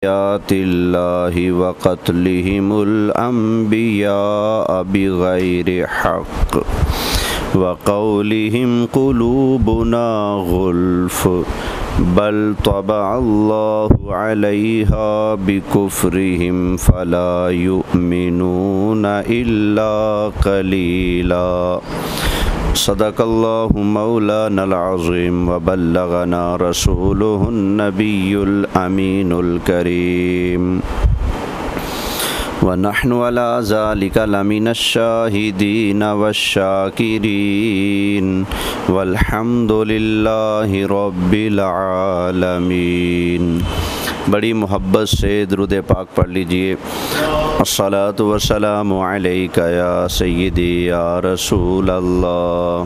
आयातिल्लाहि व क़त्लिहिमुल अंबिया बिग़ैरि हक़् व क़ौलिहिम क़ुलूबुना गुल्फ़ बल तबअल्लाहु अलैहा बिकुफ्रिहिम फला युमिनूना इल्ला क़लीला। सदक़ल्लाहु मौलानल अज़ीम व बल्लगना रसूलुहुन नबियुल अमीनुल करीम व नहनु अला ज़ालिका लमिनश शाहिदीन वश्शाकिरीन वल्हम्दुलिल्लाहि रब्बिल आलमीन। बड़ी मोहब्बत से दुरूद पाक पढ़ लीजिए। अस्सलातु वस्सलामु अलैका या सय्यदी या रसूल अल्लाह।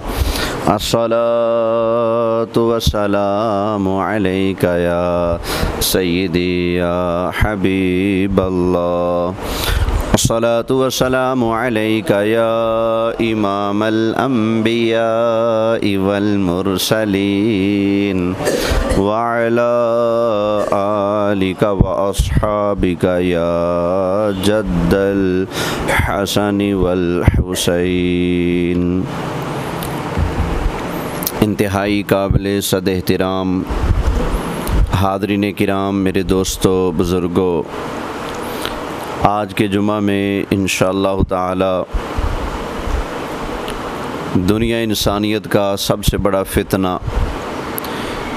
अस्सलातु वस्सलामु अलैका या सय्यदी या हबीब अल्लाह। अस्सलातु वस्सलामु अलैका या इमामल अंबिया वल मुरसलीन व अला आलिका व अस्हाबिका या जद्दल हसन वल हुसैन। इंतहाई काबिल सद एहतराम हाज़रीन किराम, मेरे दोस्तों बुज़ुर्गों, आज के जुमा में इंशाअल्लाह ताला दुनिया इंसानियत का सबसे बड़ा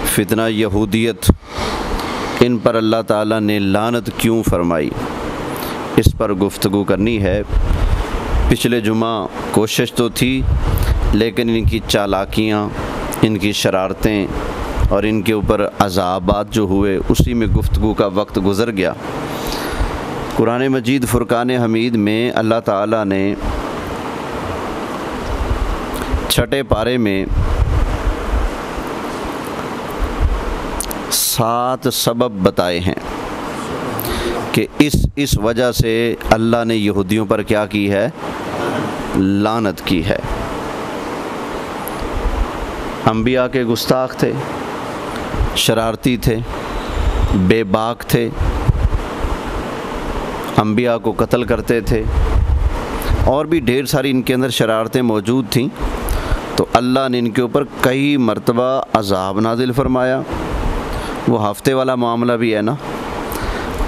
फ़ितना यहूदियत, इन पर अल्लाह ताला ने लानत क्यों फरमाई, इस पर गुफ्तगू करनी है। पिछले जुमा कोशिश तो थी, लेकिन इनकी चालाकियाँ, इनकी शरारतें और इनके ऊपर अज़ाबात जो हुए, उसी में गुफ्तगू का वक्त गुज़र गया। कुरान मजीद फ़ुरक़ान हमीद में अल्लाह ताला ने छठे पारे में 7 सबब बताए हैं कि इस वजह से अल्लाह ने यहूदियों पर क्या की है, लानत की है। अंबिया के गुस्ताख थे, शरारती थे, बेबाक थे, अंबिया को कत्ल करते थे, और भी ढेर सारी इनके अंदर शरारतें मौजूद थीं। तो अल्लाह ने इनके ऊपर कई मरतबा अज़ाब नाजिल फरमाया। वो हफ्ते वाला मामला भी है ना,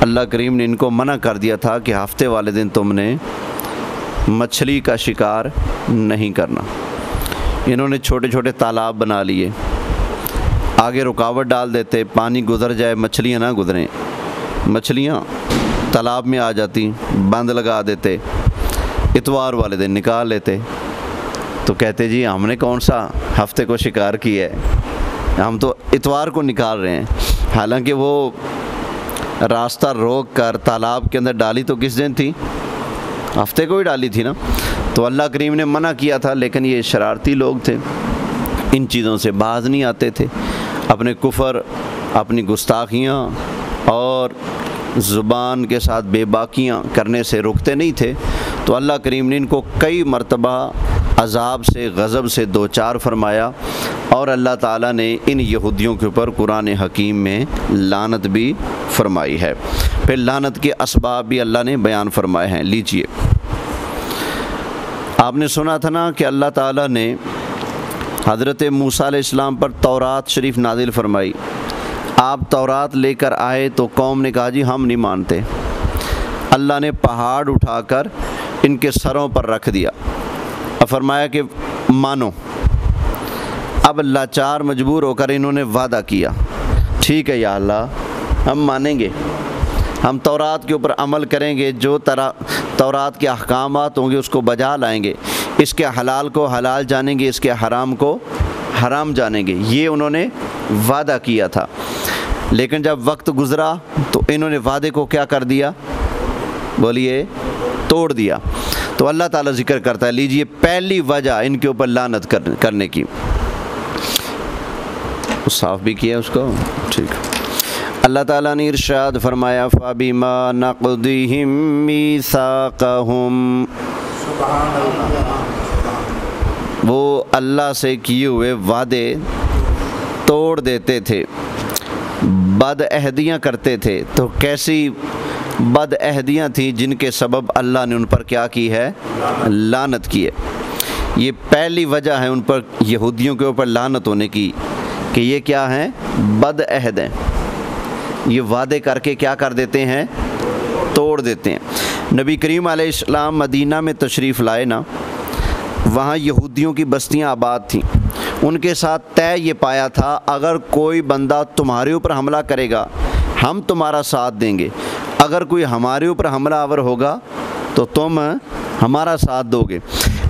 अल्लाह करीम ने इनको मना कर दिया था कि हफ्ते वाले दिन तुमने मछली का शिकार नहीं करना। इन्होंने छोटे छोटे तालाब बना लिए, आगे रुकावट डाल देते, पानी गुज़र जाए, मछलियाँ ना गुज़रें, मछलियाँ तालाब में आ जाती, बंद लगा देते, इतवार वाले दिन निकाल लेते। तो कहते जी हमने कौन सा हफ्ते को शिकार किया है, हम तो इतवार को निकाल रहे हैं। हालांकि वो रास्ता रोक कर तालाब के अंदर डाली तो किस दिन थी, हफ्ते को ही डाली थी ना। तो अल्लाह करीम ने मना किया था, लेकिन ये शरारती लोग थे, इन चीज़ों से बाज नहीं आते थे, अपने कुफर, अपनी गुस्ताखियाँ और ज़ुबान के साथ बेबाकियाँ करने से रुकते नहीं थे। तो अल्लाह करीम ने इनको कई मरतबा अज़ाब से, गज़ब से दो चार फरमाया, और अल्लाह ताला ने इन यहूदियों के ऊपर कुरान हकीम में लानत भी फरमाई है। फिर लानत के असबाब भी अल्लाह ने बयान फरमाए हैं। लीजिए, आपने सुना था ना कि अल्लाह ताला ने हज़रत मूसा अलैहिस्सलाम पर तौरात शरीफ नाजिल फरमाई। आप तौरात लेकर आए तो कौम ने कहा जी हम नहीं मानते। अल्लाह ने पहाड़ उठाकर इनके सरों पर रख दिया और फरमाया कि मानो। अब लाचार मजबूर होकर इन्होंने वादा किया, ठीक है या अल्लाह हम मानेंगे, हम तौरात के ऊपर अमल करेंगे, जो तौरात के अहकामात होंगे उसको बजा लाएंगे, इसके हलाल को हलाल जानेंगे, इसके हराम को हराम जानेंगे। ये उन्होंने वादा किया था। लेकिन जब वक्त गुज़रा तो इन्होंने वादे को क्या कर दिया, बोलिए, तोड़ दिया। तो अल्लाह ताला जिक्र करता है। लीजिए, पहली वजह इनके ऊपर लानत करने की, साफ भी किया उसको, ठीक। अल्लाह ताला ने इरशाद फरमाया, फ़बिमा नक़दिहिम मीसाक़हुम, वो अल्लाह से किए हुए वादे तोड़ देते थे। बदअहदियाँ करते थे। तो कैसी बदअहदियाँ थी जिनके सबब अल्लाह ने उन पर क्या की है, लानत की है। ये पहली वजह है उन पर, यहूदियों के ऊपर लानत होने की, कि ये क्या हैं, बदअहद हैं। ये वादे करके क्या कर देते हैं, तोड़ देते हैं। नबी करीम अलैहिस्सलाम मदीना में तशरीफ़ लाए ना, वहाँ यहूदियों की बस्तियाँ आबाद थीं। उनके साथ तय ये पाया था, अगर कोई बंदा तुम्हारे ऊपर हमला करेगा हम तुम्हारा साथ देंगे, अगर कोई हमारे ऊपर हमलावर होगा तो तुम हमारा साथ दोगे।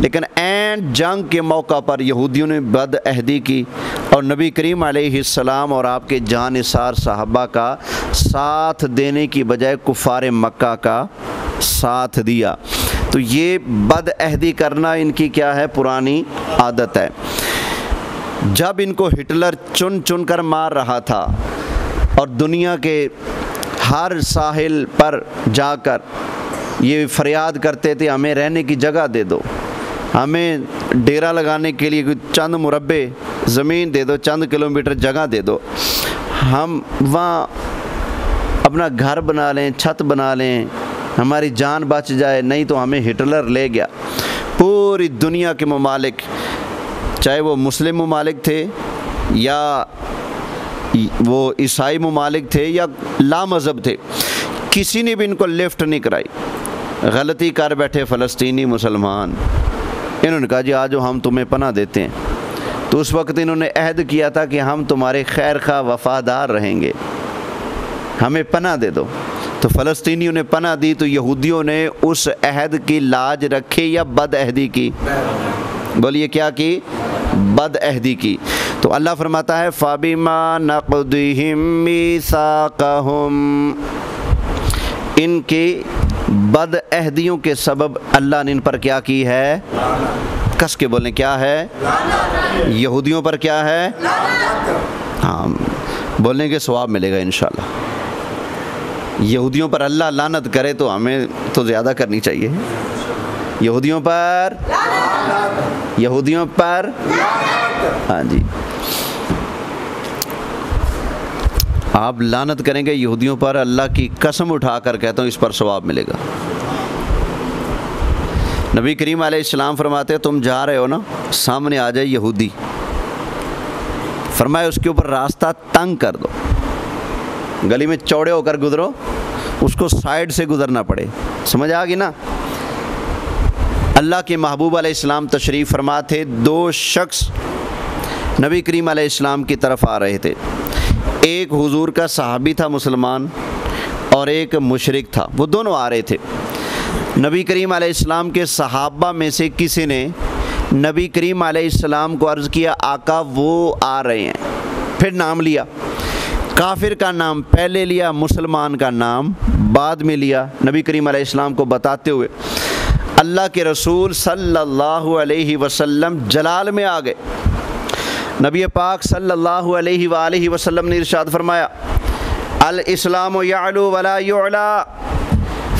लेकिन एंड जंग के मौका पर यहूदियों ने बदअहदी की और नबी करीम अलैहिस्सलाम और आपके जानिसार साहबा का साथ देने की बजाय कुफ़ार मक्का का साथ दिया। तो ये बदअहदी करना इनकी क्या है, पुरानी आदत है। जब इनको हिटलर चुन चुन कर मार रहा था और दुनिया के हर साहिल पर जाकर ये फरियाद करते थे, हमें रहने की जगह दे दो, हमें डेरा लगाने के लिए चंद मुरब्बे ज़मीन दे दो, चंद किलोमीटर जगह दे दो, हम वहाँ अपना घर बना लें, छत बना लें, हमारी जान बच जाए, नहीं तो हमें हिटलर ले गया। पूरी दुनिया के ममालिक, चाहे वो मुस्लिम ममालिक थे या वो ईसाई ममालिक थे या लामज़हब थे, किसी ने भी इनको लिफ्ट नहीं कराई। गलती कर बैठे फ़लस्तीनी मुसलमान, इन्होंने कहा जी आज हम तुम्हें पनाह देते हैं। तो उस वक्त इन्होंने अहद किया था कि हम तुम्हारे खैर खा वफ़ादार रहेंगे, हमें पनाह दे दो। तो फ़लस्तीनियों ने पनाह दी, तो यहूदियों ने उस अहद की लाज रखी या बदअहदी की, बोलिए क्या की, बदअहदी की। तो अल्लाह फरमाता है फ़बिमा नक़दिहिम मीसाक़हुम, इनके बदअहदियों के सबब अल्लाह ने इन पर क्या की है, कस के बोलें क्या है, यहूदियों पर क्या है, हाँ बोलने के सवाब मिलेगा इंशाअल्लाह। यहूदियों पर अल्लाह लानत करे तो हमें तो ज़्यादा करनी चाहिए। यहूदियों पर, यहूदियों पर, हाँ जी, आप लानत करेंगे यहूदियों पर, अल्लाह की कसम उठाकर कहता हूँ इस पर सवाब मिलेगा। नबी करीम अलैहिस्सलाम फरमाते हैं तुम जा रहे हो ना, सामने आ जाए यहूदी, फरमाए उसके ऊपर रास्ता तंग कर दो, गली में चौड़े होकर गुजरो, उसको साइड से गुजरना पड़े। समझ आ गई ना। अल्लाह के महबूब अलैहिस्सलाम तशरीफ़ फरमा थे, दो शख्स नबी करीम अलैहिस्सलाम की तरफ आ रहे थे। एक हुजूर का सहाबी था मुसलमान और एक मुशरिक था, वो दोनों आ रहे थे। नबी करीम अलैहिस्सलाम के सहाबा में से किसी ने नबी करीम अलैहिस्सलाम को अर्ज़ किया आका वो आ रहे हैं, फिर नाम लिया। काफिर का नाम पहले लिया, मुसलमान का नाम बाद में लिया, नबी करीम अलैहिस्सलाम को बताते हुए अल्लाह के रसूल सल्लल्लाहु अलैहि वसल्लम जलाल में आ गए। नबी पाक सल्लल्लाहु अलैहि वसल्लम ने इरशाद फरमाया अल इस्लाम यअलू वला युअला,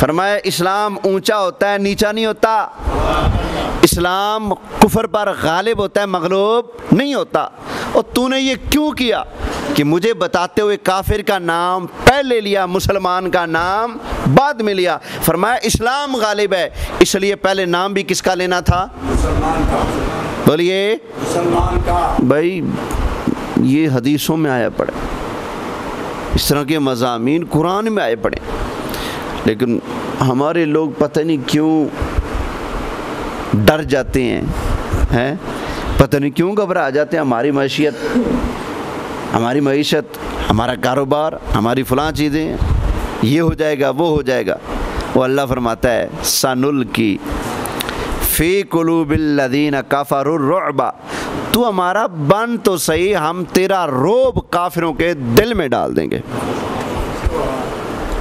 फरमाया इस्लाम ऊंचा होता है नीचा नहीं होता, इस्लाम कुफर पर गालिब होता है मगलूब नहीं होता। और तूने ये क्यों किया कि मुझे बताते हुए काफिर का नाम पहले लिया, मुसलमान का नाम बाद में लिया। फरमाया इस्लाम गालिब है, इसलिए पहले नाम भी किसका लेना था, मुसलमान का। बोलिए मुसलमान का। भाई ये हदीसों में आया पड़े, इस तरह के मज़ामीन कुरान में आए पड़े, लेकिन हमारे लोग पता नहीं क्यों डर जाते हैं, पता नहीं क्यों घबरा जाते हैं। हमारी मईशत, हमारा कारोबार, हमारी फ़लाँ चीज़ें, ये हो जाएगा वो हो जाएगा। वो अल्लाह फरमाता है सनुल की फ़ी कुलूबिल्लज़ीना कफ़रुर रुअबा, तू हमारा बन तो सही, हम तेरा रोब काफिरों के दिल में डाल देंगे।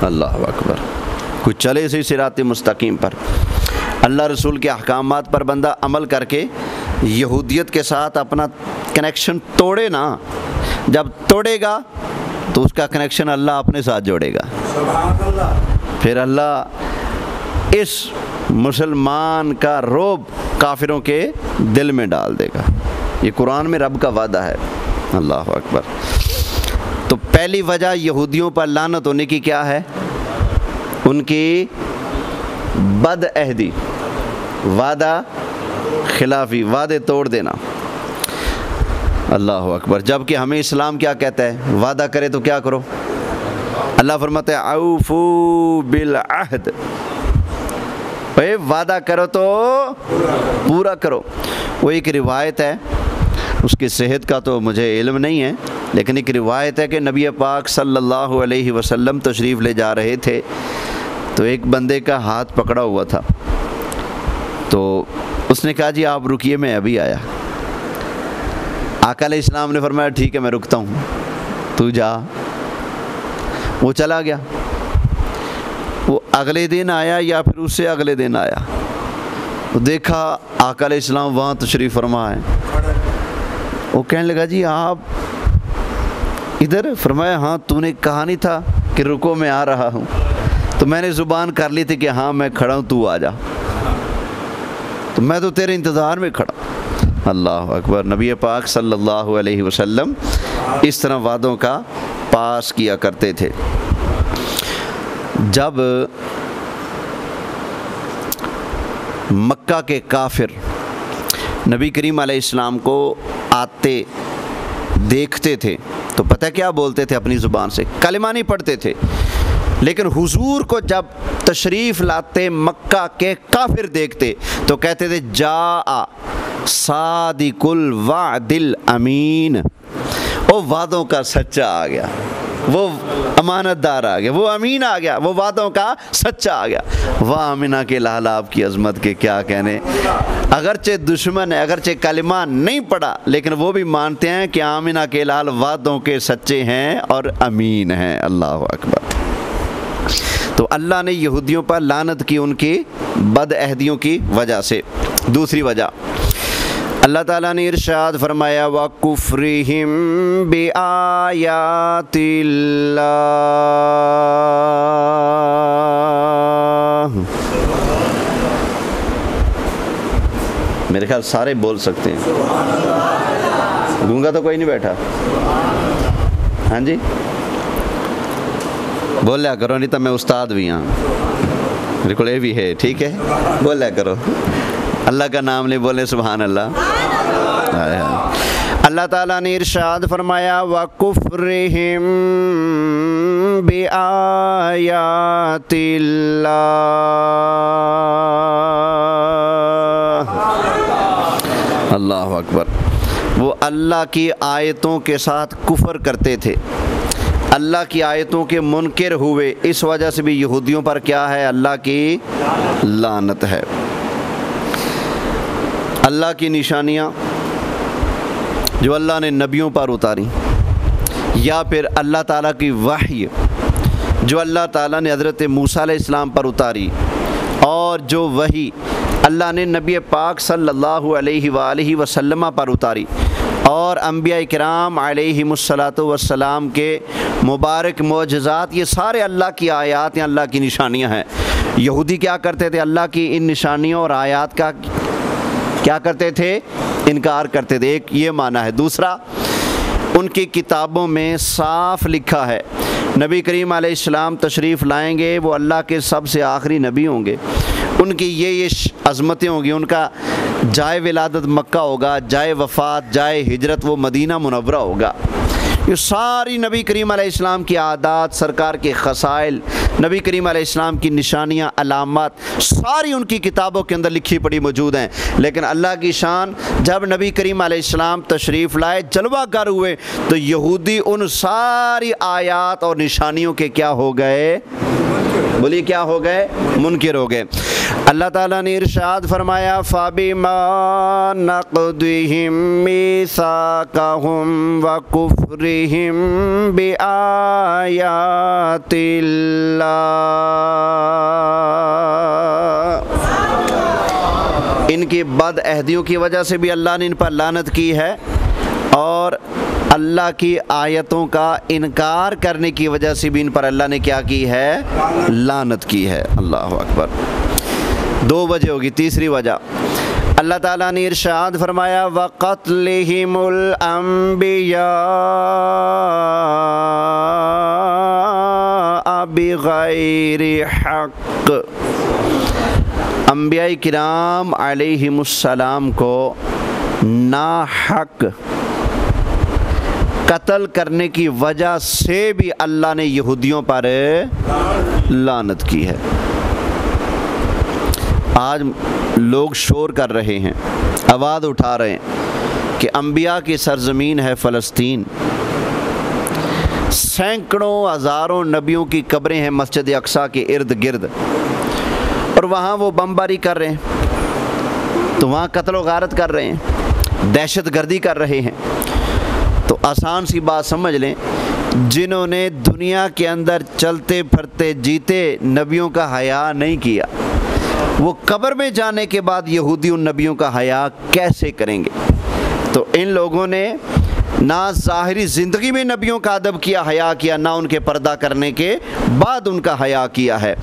अल्लाह अकबर। कुछ चले से सिरात मुस्तकीम पर, अल्लाह रसूल के अहकामात पर बंदा अमल करके यहूदियत के साथ अपना कनेक्शन तोड़े ना, जब तोड़ेगा तो उसका कनेक्शन अल्लाह अपने साथ जोड़ेगा। फिर अल्लाह इस मुसलमान का रोब काफिरों के दिल में डाल देगा। ये कुरान में रब का वादा है। अल्लाह अकबर। तो पहली वजह यहूदियों पर लानत होने की क्या है? उनकी बदअहदी, वादा खिलाफी, वादे तोड़ देना। अल्लाह अकबर। जबकि हमें इस्लाम क्या कहता है? वादा करे तो क्या करो? अल्लाह फरमाता है औफू बिल अहद, भाई वादा करो तो पूरा करो। वो एक रिवायत है, उसकी सेहत का तो मुझे इल्म नहीं है, लेकिन एक रिवायत है कि नबी पाक सल्लल्लाहु अलैहि वसल्लम तशरीफ़ ले जा रहे थे तो एक बंदे का हाथ पकड़ा हुआ था, तो उसने कहा जी आप रुकिए मैं अभी आया। आका अलैहिस्सलाम ने फरमाया ठीक है मैं रुकता हूँ, तू जा। वो चला गया। वो अगले दिन आया या फिर उससे अगले दिन आया, तो देखा आका अलैहिस्सलाम वहाँ तशरीफ़ फरमा है। वो कहने लगा जी आप इधर? फरमाया हाँ तूने कहा नहीं था कि रुको मैं आ रहा हूँ, तो मैंने ज़ुबान कर ली थी कि हाँ मैं खड़ा हूँ तू आ जा, तो मैं तो तेरे इंतज़ार में खड़ा। अल्लाह अकबर। नबी पाक सल्लल्लाहु अलैहि वसल्लम इस तरह वादों का पास किया करते थे। जब मक्का के काफिर नबी करीम अलैहिस्सलाम को आते देखते थे तो पता क्या बोलते थे? अपनी ज़ुबान से कलिमा नहीं पढ़ते थे, लेकिन हुजूर को जब तशरीफ़ लाते मक्का के काफिर देखते तो कहते थे जा सादिकुल वादिल अमीन, वो वादों का सच्चा आ गया, वो अमानतदार आ गया, वो अमीन आ गया, वो वादों का सच्चा आ गया। वाह अमीना के लाल आपकी अज़मत के क्या कहने। अगरचे दुश्मन है, अगरचे कलिमा नहीं पढ़ा, लेकिन वो भी मानते हैं कि आमिना के लाल वादों के सच्चे हैं और अमीन हैं। अल्लाह अकबर। तो अल्लाह ने यहूदियों पर लानत की उनकी बदअहदियों की वजह से। दूसरी वजह अल्लाह ताला ने इरशाद फरमाया व कुफ्रिहिम बिआयातिल्लाह, मेरे ख्याल सारे बोल सकते हैं, गूंगा तो कोई नहीं बैठा। हाँ जी बोलिया करो, नहीं तो मैं उस्ताद भी हाँ, बिल्कुल ये भी है, ठीक है बोलिया करो। अल्लाह का नाम नहीं बोले सुभान अल्लाह। अल्लाह ताला ने इरशाद फरमाया व कुफ्रिहिम बिआयातिल्लाह। अल्लाह अकबर। वो अल्लाह की आयतों के साथ कुफ्र करते थे, अल्लाह की आयतों के मुनकिर हुए, इस वजह से भी यहूदियों पर क्या है? अल्लाह की लानत है। अल्लाह की निशानियाँ जो अल्लाह ने नबियों पर उतारी, या फिर अल्लाह ताला की वही जो अल्लाह ताला ने हज़रत मूसा अलैहिस्सलाम पर उतारी, और जो वही अल्लाह ने नबी पाक सल्लल्लाहु अलैहि वसल्लम पर उतारी, और अंबिया इकराम अलैहिमुस्सलातु वस्सलाम के मुबारक मोअज़िज़ात, ये सारे अल्लाह की आयात हैं, अल्लाह की निशानियाँ हैं। यहूदी क्या करते थे? अल्लाह की इन निशानियों और आयात का क्या करते थे? इनकार करते थे। एक ये माना है। दूसरा, उनकी किताबों में साफ लिखा है नबी करीम अलैहिस्सलाम तशरीफ़ लाएंगे, वो अल्लाह के सबसे आखिरी नबी होंगे, उनकी ये अज़मतें होंगी, उनका जाए विलादत मक्का होगा, जाए वफ़ात, जाए हिजरत वो मदीना मुनव्वरा होगा। ये सारी नबी करीम अलैहिस्सलाम की आदात, सरकार के ख़साइल, नबी करीम अलैहिस्सलाम की निशानियाँ, अलामत सारी उनकी किताबों के अंदर लिखी पड़ी मौजूद हैं। लेकिन अल्लाह की शान, जब नबी करीम अलैहिस्सलाम तशरीफ़ लाए, जलवागर हुए, तो यहूदी उन सारी आयात और निशानियों के क्या हो गए? बोलिए क्या हो गए? मुनकिर हो गए। अल्लाह ताला ने इरशाद फरमाया फ़बिमा नक़दिहिम मीसाक़हुम व कुफ्रिहिम बिआयातिल्लाह, इनकी बदअहदियों की वजह से भी अल्लाह ने इन पर लानत की है, और अल्लाह की आयतों का इनकार करने की वजह से भी इन पर अल्लाह ने क्या की है? लानत की है। अल्लाह अकबर। दो वजह होगी। तीसरी वजह अल्लाह ताला ने इरशाद फरमाया वक़त्लिहिमुल अंबिया बिग़ैरि हक़। अंबिया किराम अलैहिमुस्सलाम को ना हक़ कत्ल करने की वजह से भी अल्लाह ने यहूदियों पर लानत की है। आज लोग शोर कर रहे हैं, आवाज़ उठा रहे हैं कि अंबिया की सरज़मीन है फ़लस्तीन, सैकड़ों हज़ारों नबियों की कब्रें हैं मस्जिद अक्सा के इर्द गिर्द, और वहाँ वो बमबारी कर रहे हैं, तो वहाँ कत्ल व गारत कर रहे हैं, दहशत गर्दी कर रहे हैं। तो आसान सी बात समझ लें, जिन्होंने दुनिया के अंदर चलते फिरते जीते नबियों का हया नहीं किया, वो कब्र में जाने के बाद यहूदी उन नबियों का हया कैसे करेंगे। तो इन लोगों ने ना ज़ाहिरी ज़िंदगी में नबियों का अदब किया, हया किया, ना उनके पर्दा करने के बाद उनका हया किया है।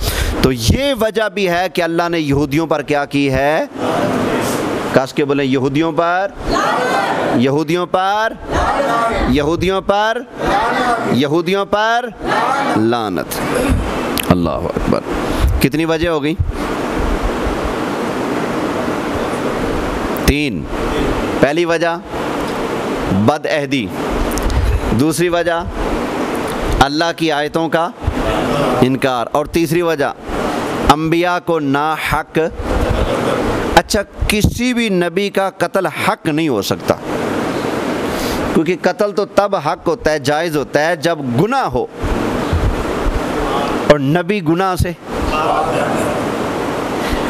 तो ये वजह भी है कि अल्लाह ने यहूदियों पर क्या की है, कस के बोले यहूदियों पर, यहूदियों पर, यहूदियों पर, यहूदियों पर लानत। अल्लाह अकबर। कितनी वजह हो गई? 3। पहली वजह बदअहदी, दूसरी वजह अल्लाह की आयतों का इनकार, और तीसरी वजह अंबिया को ना हक। अच्छा, किसी भी नबी का कत्ल हक नहीं हो सकता, क्योंकि कत्ल तो तब हक होता है, जायज़ होता है, जब गुनाह हो, और नबी गुनाह से,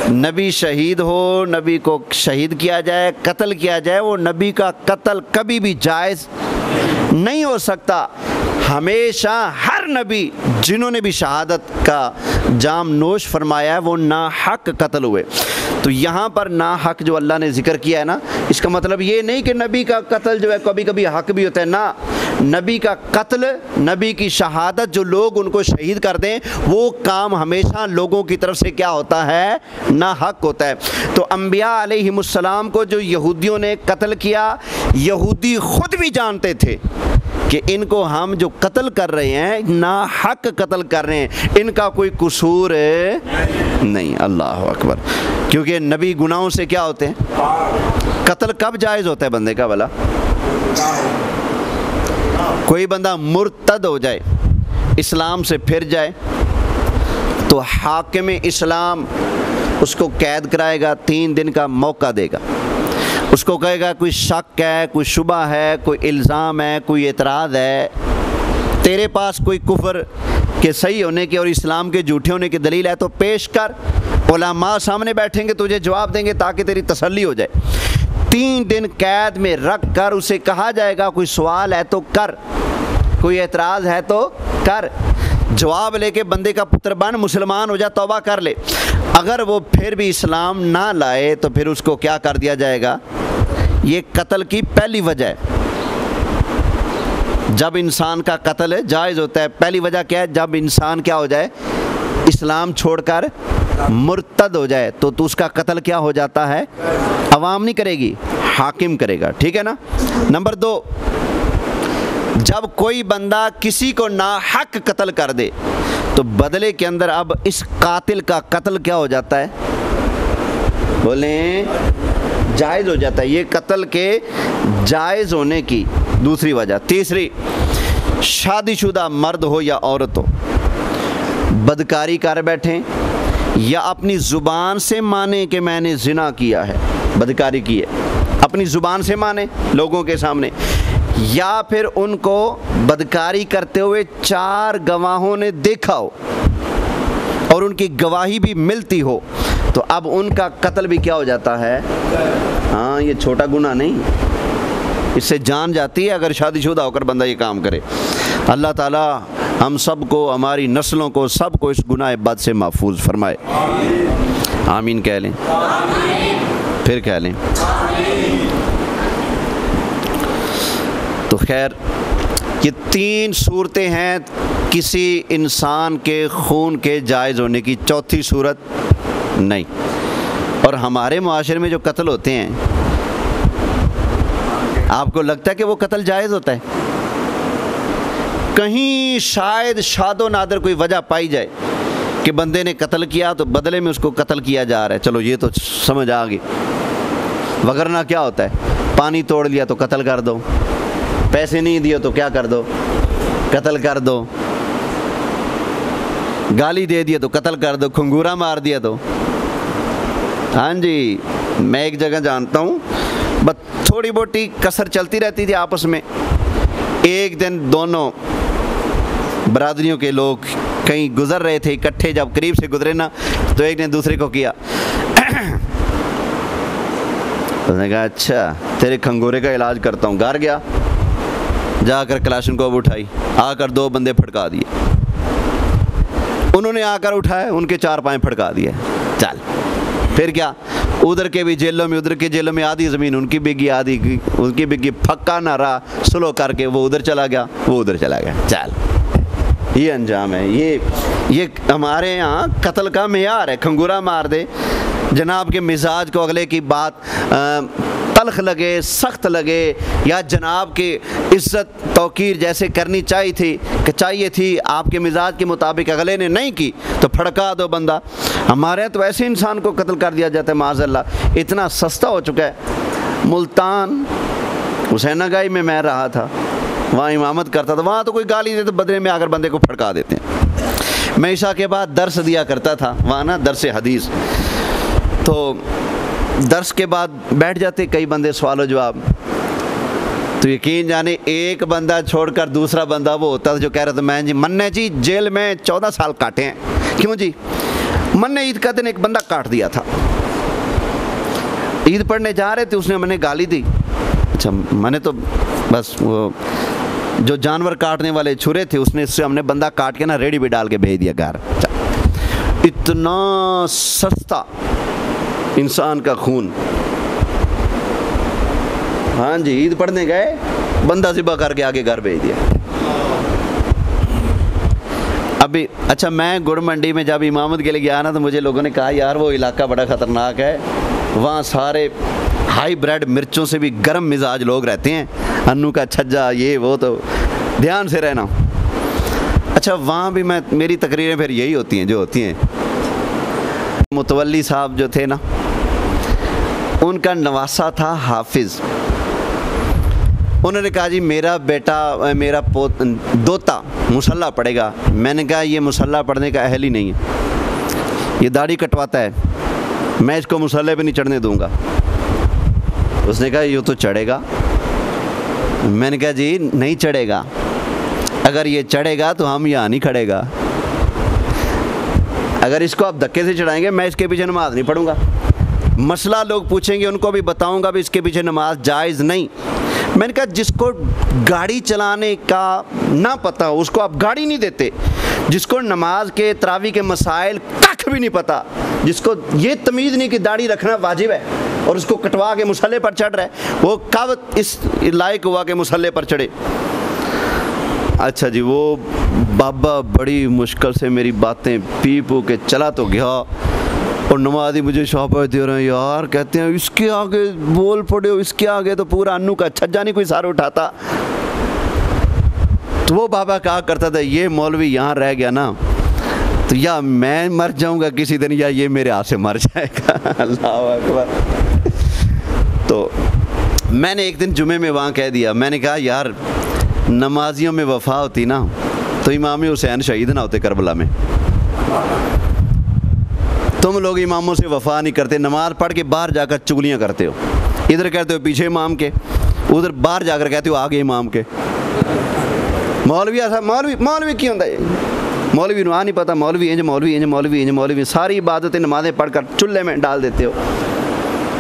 नबी शहीद हो, नबी को शहीद किया जाए, कत्ल किया जाए, वो नबी का कत्ल कभी भी जायज़ नहीं हो सकता। हमेशा हर नबी जिन्होंने भी शहादत का जाम नोश फरमाया है वो ना हक कत्ल हुए। तो यहाँ पर ना हक जो अल्लाह ने जिक्र किया है ना, इसका मतलब ये नहीं कि नबी का कत्ल जो है कभी कभी हक भी होता है ना। नबी का कत्ल, नबी की शहादत, जो लोग उनको शहीद कर दें, वो काम हमेशा लोगों की तरफ से क्या होता है, ना हक होता है। तो अंबिया अलैहिमुस्सलाम को जो यहूदियों ने कत्ल किया, यहूदी खुद भी जानते थे कि इनको हम जो कत्ल कर रहे हैं ना हक कत्ल कर रहे हैं, इनका कोई कसूर नहीं। अल्लाह अकबर। क्योंकि नबी गुनाहों से क्या होते हैं, कत्ल कब जायज़ होता है बंदे का भला? कोई बंदा मुर्तद हो जाए, इस्लाम से फिर जाए, तो हाकिम इस्लाम उसको कैद कराएगा, 3 दिन का मौका देगा, उसको कहेगा कोई शक है, कोई शुबा है, कोई इल्ज़ाम है, कोई एतराज़ है, तेरे पास कोई कुफ्र के सही होने के और इस्लाम के झूठे होने की दलील है तो पेश कर। उलमा सामने बैठेंगे, तुझे जवाब देंगे ताकि तेरी तसल्ली हो जाए। 3 दिन कैद में रख कर उसे कहा जाएगा कोई सवाल है तो कर, कोई एतराज़ है तो कर, जवाब लेके बंदे का पुत्र बन, मुसलमान हो जा, तौबा कर ले। अगर वो फिर भी इस्लाम ना लाए तो फिर उसको क्या कर दिया जाएगा। ये कत्ल की पहली वजह है, जब इंसान का कत्ल जायज़ होता है। पहली वजह क्या है, जब इंसान क्या हो जाए, इस्लाम छोड़कर मुर्तद हो जाए, तो उसका कत्ल क्या हो जाता है, अवाम नहीं करेगी, हाकिम करेगा। ठीक है ना। नंबर 2, जब कोई बंदा किसी को नाहक कत्ल कर दे तो बदले के अंदर अब इस कातिल का कत्ल क्या हो जाता है, बोलें, जायज़ हो जाता है। ये कत्ल के जायज़ होने की दूसरी वजह। तीसरी, शादीशुदा मर्द हो या औरत हो, बदकारी कर बैठें या अपनी ज़ुबान से माने कि मैंने ज़िना किया है, बदकारी की है, अपनी ज़ुबान से माने लोगों के सामने, या फिर उनको बदकारी करते हुए 4 गवाहों ने देखा हो और उनकी गवाही भी मिलती हो, तो अब उनका कत्ल भी क्या हो जाता है। हाँ, ये छोटा गुनाह नहीं, इससे जान जाती है अगर शादीशुदा होकर बंदा ये काम करे। अल्लाह ताला हम सब को, हमारी नस्लों को, सबको इस गुनाह बद से महफूज फरमाए। आमीन कह लें, फिर कह लें। तो खैर, ये 3 सूरतें हैं किसी इंसान के खून के जायज़ होने की, चौथी सूरत नहीं। और हमारे मुआशरे में जो कत्ल होते हैं, आपको लगता है कि वो कत्ल जायज़ होता है? कहीं शायद शादो नादर कोई वजह पाई जाए कि बंदे ने कत्ल किया तो बदले में उसको कत्ल किया जा रहा है, चलो ये तो समझ आ गई। वगरना क्या होता है, पानी तोड़ लिया तो कत्ल कर दो, पैसे नहीं दिए तो क्या कर दो, कत्ल कर दो, गाली दे दिया तो कत्ल कर दो, खंगूरा मार दिया तो। हाँ जी, मैं एक जगह जानता हूँ, बस थोड़ी बोटी कसर चलती रहती थी आपस में। एक दिन दोनों बरादरियों के लोग कहीं गुजर रहे थे इकट्ठे, जब करीब से गुजरे ना तो एक ने दूसरे को किया, उसने कहा अच्छा तेरे खंगोरे का इलाज करता हूँ। घर गया, जाकर कलाशनकोव उठाई, आकर 2 बंदे फटका दिए। उन्होंने आकर उठाए, उनके 4 पाँव फटका दिए। चल फिर क्या, उधर के भी जेलों में, उधर के जेलों में आधी ज़मीन उनकी बिकी, आधी उनकी बिकी, फक्का ना रहा, सुलो करके वो उधर चला गया, वो उधर चला गया। चल ये अंजाम है। ये हमारे यहाँ कत्ल का मेयार है। खंगूरा मार दे, जनाब के मिजाज को अगले की बात तल्ख लगे, सख्त लगे, या जनाब की इज़्ज़त तौकीर जैसे करनी चाहिए थी आपके मिजाज के मुताबिक अगले ने नहीं की तो फड़का दो बंदा। हमारे यहाँ तो ऐसे इंसान को कत्ल कर दिया जाता है माज़अल्लाह। इतना सस्ता हो चुका है। मुल्तान हुसैनागाई में मैं रहा था, वहाँ इमामत करता था, वहाँ तो कोई गाली दे तो बदले में आकर बंदे को फड़का देते हैं। मैं ईशा के बाद दर्स दिया करता था वहाँ ना, दर्स हदीस, तो दर्स के बाद बैठ जाते कई बंदे सवाल जवाब, तो यकीन जाने एक बंदा छोड़कर दूसरा बंदा वो होता था जो कह रहा था मैं जी मन्ने जी जेल में 14 साल काटे हैं। क्यों जी? मन्ने ईद का दिन एक बंदा काट दिया था, ईद पढ़ने जा रहे थे, उसने मैंने गाली दी। अच्छा, मैंने तो बस वो जो जानवर काटने वाले छुरे थे उसने, इससे हमने बंदा काट के ना रेडी पे डाल के भेज दिया घर। इतना सस्ता इंसान का खून। हाँ जी, ईद पढ़ने गए, बंदा ज़िबा करके आगे घर भेज दिया। अभी अच्छा, मैं गुड़ मंडी में जब इमामत के लिए गया ना तो मुझे लोगों ने कहा यार वो इलाका बड़ा ख़तरनाक है, वहाँ सारे हाई ब्रेड मिर्चों से भी गर्म मिजाज लोग रहते हैं, अन्नू का छज्जा ये वो, तो ध्यान से रहना। अच्छा, वहाँ भी मेरी तकरीरें फिर यही होती हैं जो होती हैं। मुतवल्ली साहब जो थे ना, उनका नवासा था हाफिज़। उन्होंने कहा जी मेरा बेटा, मेरा दोता मुसल्ला पढ़ेगा। मैंने कहा ये मुसल्ला पढ़ने का अहल ही नहीं है, ये दाढ़ी कटवाता है, मैं इसको मुसल्ले पे नहीं चढ़ने दूंगा। उसने कहा ये तो चढ़ेगा। मैंने कहा जी नहीं चढ़ेगा, अगर ये चढ़ेगा तो हम यहाँ नहीं खड़ेगा, अगर इसको आप धक्के से चढ़ाएंगे मैं इसके पीछे नमाज नहीं पढ़ूंगा। मसला लोग पूछेंगे, उनको भी बताऊंगा भी इसके पीछे नमाज जायज़ नहीं। मैंने कहा जिसको गाड़ी चलाने का ना पता हो उसको आप गाड़ी नहीं देते, जिसको नमाज के तरावी के मसाइल कख भी नहीं पता, जिसको ये तमीज़ नहीं कि दाढ़ी रखना वाजिब है और उसको कटवा के मुसल्ले पर चढ़ रहा है, वो कब इस लायक हुआ कि मुसल्ले पर चढ़े? अच्छा जी, वो बाबा बड़ी मुश्किल से मेरी बातें पी पू के चला तो गया, और नमाज़ी मुझे शाबाश दे रहे हैं यार, कहते हैं इसके आगे बोल पड़े हो, इसके आगे तो पूरा अन्नू का छज्जा नहीं कोई सारा उठाता। तो वो बाबा कहा करता था ये मौलवी यहाँ रह गया ना तो या मैं मर जाऊँगा किसी दिन या ये मेरे हाथ से मर जाएगा। अल्लाह अकबर। तो मैंने एक दिन जुमे में वहाँ कह दिया, मैंने कहा यार नमाजियों में वफ़ा होती ना तो इमाम हुसैन शहीद ना होते करबला में। तुम लोग इमामों से वफ़ा नहीं करते, नमाज पढ़ के बाहर जाकर चुगलियाँ करते हो, इधर कहते हो पीछे इमाम के, उधर बाहर जाकर कहते हो आगे इमाम के। मौलवी ऐसा मौलवी क्यों होता है? मौलवी आ नहीं पता, मौलवी इंज मौलवी इंज मौलवी इंज मौलवी, सारी इबादतें नमाज़ें पढ़कर चूल्हे में डाल देते हो।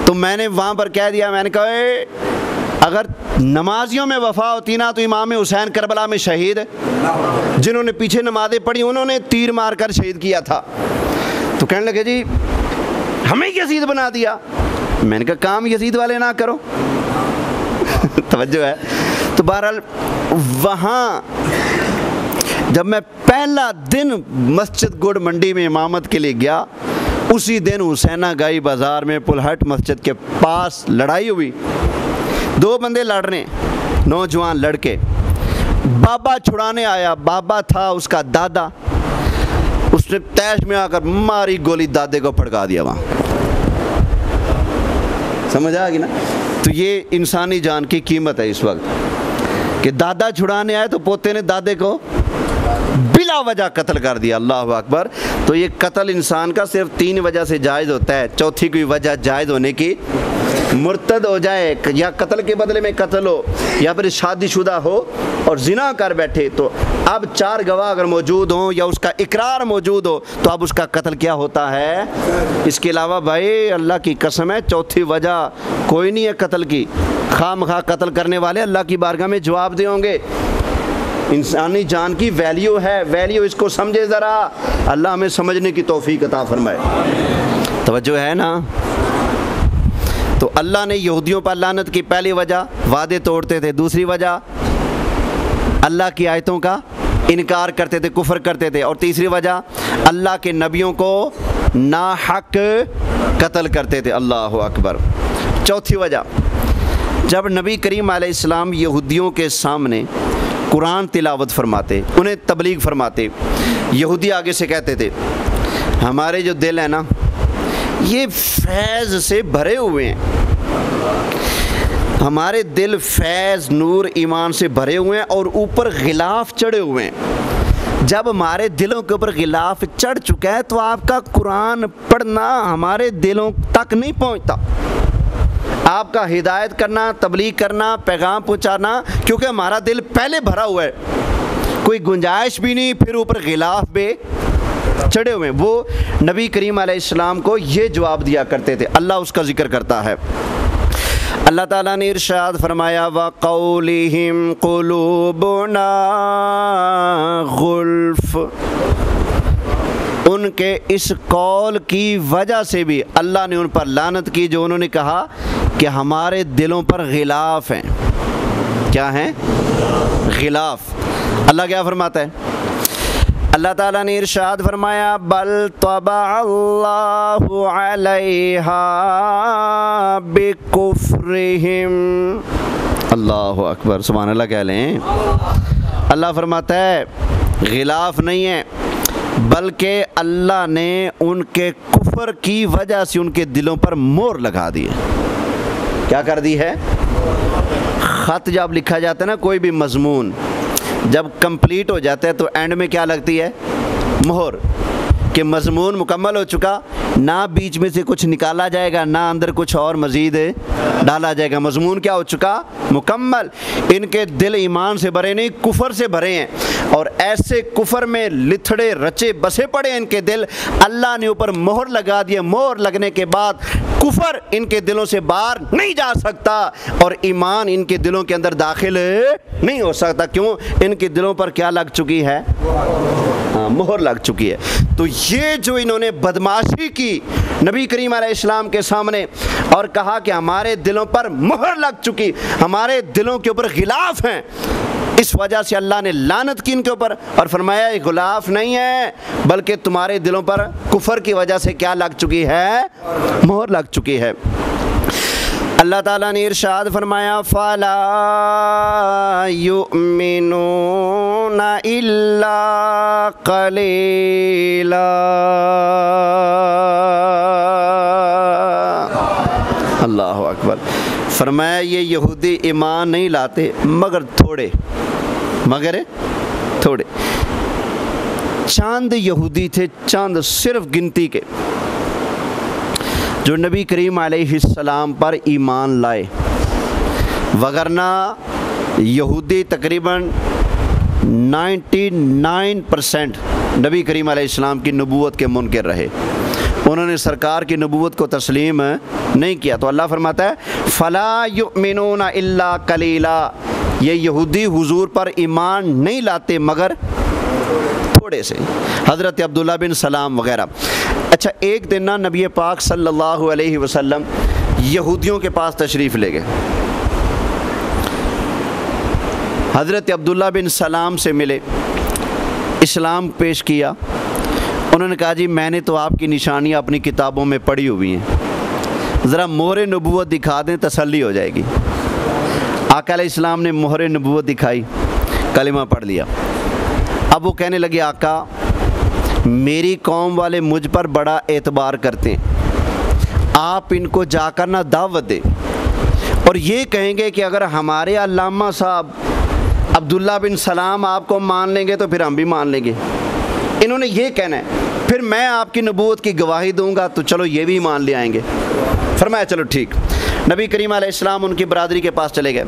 तो मैंने वहाँ पर कह दिया, मैंने कहा अगर नमाजियों में वफ़ा होती ना तो इमाम हुसैन करबला में शहीद, जिन्होंने पीछे नमाज़ें पढ़ी उन्होंने तीर मार कर शहीद किया था। तो कहने लगे जी हमें यजीद बना दिया। मैंने कहा काम यजीद वाले ना करो। तवज्जो है। तो बहरहाल वहाँ जब मैं पहला दिन मस्जिद गुड़ मंडी में इमामत के लिए गया, उसी दिन हुसैना गाई बाज़ार में पुलहट मस्जिद के पास लड़ाई हुई। दो बंदे लड़ रहे, नौजवान लड़के। बाबा छुड़ाने आया, बाबा था उसका दादा, उसने तैश में आकर मारी गोली, दादे को फटका दिया वहाँ। समझ आ गई ना? तो ये इंसानी जान की कीमत है इस वक्त कि दादा छुड़ाने आए तो पोते ने दादे को बिला वजह कत्ल कर दिया। अल्लाह अकबर। तो ये कत्ल इंसान का सिर्फ 3 वजह से जायज़ होता है। चौथी कोई वजह जायज़ होने की, मुर्तद हो जाए या कत्ल के बदले में कत्ल हो या फिर शादीशुदा हो और जिना कर बैठे, तो अब 4 गवाह अगर मौजूद हों या उसका इकरार मौजूद हो तो अब उसका कत्ल क्या होता है। इसके अलावा भाई अल्लाह की कसम है, चौथी वजह कोई नहीं है कत्ल की। खामखा कत्ल करने वाले अल्लाह की बारगाह में जवाब दे होंगे। इंसानी जान की वैल्यू है, वैल्यू इसको समझे ज़रा। अल्लाह हमें समझने की तौफीक अता फरमाए। तवज्जो है ना? तो अल्लाह ने यहूदियों पर लानत की। पहली वजह वादे तोड़ते थे, दूसरी वजह अल्लाह की आयतों का इनकार करते थे, कुफ्र करते थे, और तीसरी वजह अल्लाह के नबियों को नाहक कत्ल करते थे। अल्लाह अकबर। चौथी वजह, जब नबी करीम अलैहिस्सलाम यहूदियों के सामने कुरान तिलावत फरमाते, उन्हें तबलीग फरमाते, यहूदी आगे से कहते थे हमारे जो दिल है ना ये फैज़ से भरे हुए हैं, हमारे दिल फैज़ नूर ईमान से भरे हुए हैं और ऊपर गिलाफ चढ़े हुए हैं। जब हमारे दिलों के ऊपर गिलाफ चढ़ चुका है तो आपका कुरान पढ़ना हमारे दिलों तक नहीं पहुंचता। आपका हिदायत करना, तबलीग करना, पैगाम पहुंचाना, क्योंकि हमारा दिल पहले भरा हुआ है, कोई गुंजाइश भी नहीं, फिर ऊपर गिलाफ पे चढ़े हुए। वो नबी करीम अलैहिस्सलाम को ये जवाब दिया करते थे। अल्लाह उसका जिक्र करता है। अल्लाह ताला ने इरशाद फरमाया व क़ौलिहिम क़ुलूबुना गुल्फ़, उनके इस कौल की वजह से भी अल्लाह ने उन पर लानत की जो उन्होंने कहा कि हमारे दिलों पर गिलाफ हैं। क्या हैं? गिलाफ। अल्लाह क्या फरमाता है? अल्लाह ताला ने इरशाद फरमाया बल तबा अल्लाहु अलैहा बिकुफ्रिहिम। अल्लाह अकबर, सुभान अल्लाह कह लें। अल्लाह फरमाता है गिलाफ नहीं है, बल्कि अल्लाह ने उनके कुफ्र की वजह से उनके दिलों पर मोहर लगा दी है। क्या कर दी है? ख़त जब लिखा जाता है ना, कोई भी मज़मून जब कंप्लीट हो जाता है तो एंड में क्या लगती है? मोहर, कि मज़मून मुकम्मल हो चुका, ना बीच में से कुछ निकाला जाएगा, ना अंदर कुछ और मज़ीद डाला जाएगा। मज़मून क्या हो चुका? मुकम्मल। इनके दिल ईमान से भरे नहीं, कुफर से भरे हैं, और ऐसे कुफर में लिथड़े रचे बसे पड़े इनके दिल। अल्लाह ने ऊपर मोहर लगा दिया। मोहर लगने के बाद कुफर इनके दिलों से बाहर नहीं जा सकता और ईमान इनके दिलों के अंदर दाखिल नहीं हो सकता। क्यों? इनके दिलों पर क्या लग चुकी है? हाँ, मोहर लग चुकी है। तो ये जो इन्होंने बदमाशी की नबी करीम अलैहिस्सलाम के सामने और कहा कि हमारे दिलों पर मोहर लग चुकी, हमारे दिलों के ऊपर गिलाफ हैं, इस वजह से अल्लाह ने लानत की इनके ऊपर और फरमाया ये गुलाफ नहीं है, बल्कि तुम्हारे दिलों पर कुफर की वजह से क्या लग चुकी है? मोहर लग चुकी है। अल्लाह ताला ने इरशाद फरमाया फला युमिनूना इल्ला कलीला। अल्लाह अकबर। फरमाया ये यहूदी ईमान नहीं लाते मगर थोड़े, मगर थोड़े। चंद यहूदी थे, चंद, सिर्फ गिनती के, जो नबी करीम अलैहिस्सलाम पर ईमान लाए, वगरना यहूदी तकरीबन 99% नबी करीम अलैहिस्सलाम की नबूवत के मुनकिर रहे। उन्होंने सरकार की नबूवत को तस्लीम नहीं किया। तो अल्लाह फरमाता है फ़ला युमिनूना इल्ला कलीला, ये यहूदी हुजूर पर ईमान नहीं लाते मगर थोड़े से। हज़रत अब्दुल्ला बिन सलाम वगैरह। अच्छा, एक दिन ना नबी पाक सल्लल्लाहु अलैहि वसल्लम यहूदियों के पास तशरीफ़ ले गए। हज़रत अब्दुल्ला बिन सलाम से मिले, इस्लाम पेश किया उन्होंने कहा जी मैंने तो आपकी निशानियाँ अपनी किताबों में पढ़ी हुई हैं, ज़रा मोहर नबूवत दिखा दें, तसल्ली हो जाएगी। आका अलैहिस्सलाम ने मोहर नबूवत दिखाई, कलिमा पढ़ लिया। अब वो कहने लगे आका मेरी कौम वाले मुझ पर बड़ा एतबार करते हैं, आप इनको जाकर ना दावत दें और ये कहेंगे कि अगर हमारे अल्लामा साहब अब्दुल्ला बिन सलाम आपको मान लेंगे तो फिर हम भी मान लेंगे। इन्होंने ये कहना है, फिर मैं आपकी नबूवत की गवाही दूंगा तो चलो ये भी मान ले आएंगे। फरमाया चलो ठीक। नबी करीम अलैहिस्सलाम उनकी बरादरी के पास चले गए।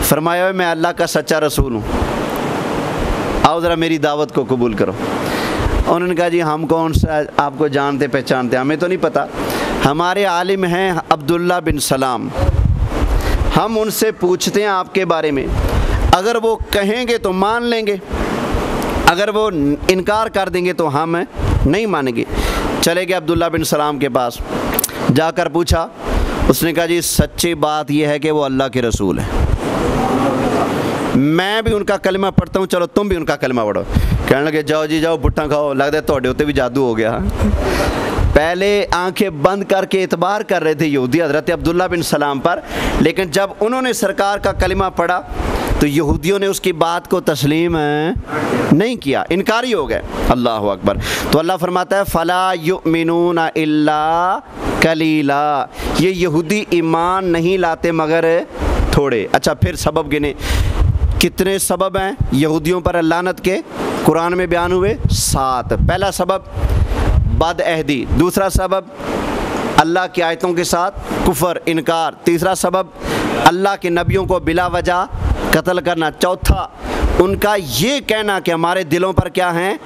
फरमाया मैं अल्लाह का सच्चा रसूल हूँ, आओ ज़रा मेरी दावत को कबूल करो। उन्होंने कहा जी हम कौन सा आपको जानते पहचानते, हमें तो नहीं पता, हमारे आलिम हैं अब्दुल्ला बिन सलाम, हम उनसे पूछते हैं आपके बारे में, अगर वो कहेंगे तो मान लेंगे, अगर वो इनकार कर देंगे तो हम नहीं मानेंगे। चले गए अब्दुल्ला बिन सलाम के पास, जाकर पूछा। उसने कहा जी सच्ची बात यह है कि वो अल्लाह के रसूल हैं, मैं भी उनका कलिमा पढ़ता हूँ, चलो तुम भी उनका कलिमा पढ़ो। कहने लगे जाओ जी जाओ बुट्टा खाओ, लगता है थोड़े उत्ते भी जादू हो गया। पहले आंखें बंद करके एतबार कर रहे थे यहूदी हज़रत अब्दुल्ला बिन सलाम पर, लेकिन जब उन्होंने सरकार का कलिमा पढ़ा तो यहूदियों ने उसकी बात को तस्लीम नहीं किया, इनकारी हो गए। अल्लाह अकबर। तो अल्लाह फरमाता है फ़ला युमिनूना इल्ला कलीला, ये यहूदी ईमान नहीं लाते मगर थोड़े। अच्छा फिर सबब गिने, कितने सबब हैं यहूदियों पर लानत के, कुरान में बयान हुए 7। पहला सबब बदअहदी, दूसरा सबब अल्लाह की आयतों के साथ कुफर इनकार, तीसरा सबब अल्लाह के नबियों को बिला वजह कत्ल करना, चौथा उनका ये कहना कि हमारे दिलों पर क्या हैं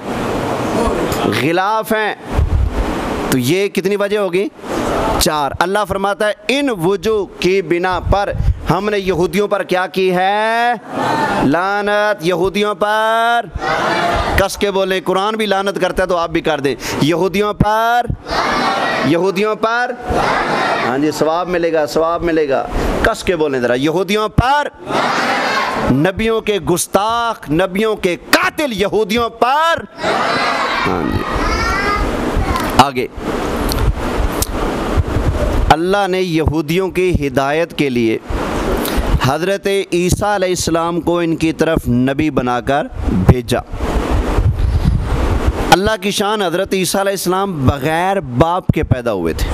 गिलाफ हैं। तो ये कितनी वजह होगी 4। अल्लाह फरमाता है इन वजूह की बिना पर हमने यहूदियों पर क्या की है लानत, यहूदियों पर कस के बोले, कुरान भी लानत करता है तो आप भी कर दें, यहूदियों पर, यहूदियों पर, हाँ जी सवाब मिलेगा, सवाब मिलेगा, कस के बोलें ज़रा, यहूदियों पर, नबियों के गुस्ताख, नबियों के कातिल यहूदियों पर। हाँ जी आगे अल्लाह ने यहूदियों की हिदायत के लिए हज़रत ईसा अलैहिस्सलाम को इनकी तरफ नबी बनाकर भेजा। अल्लाह की शान, हज़रत ईसा अलैहिस्सलाम बग़ैर बाप के पैदा हुए थे,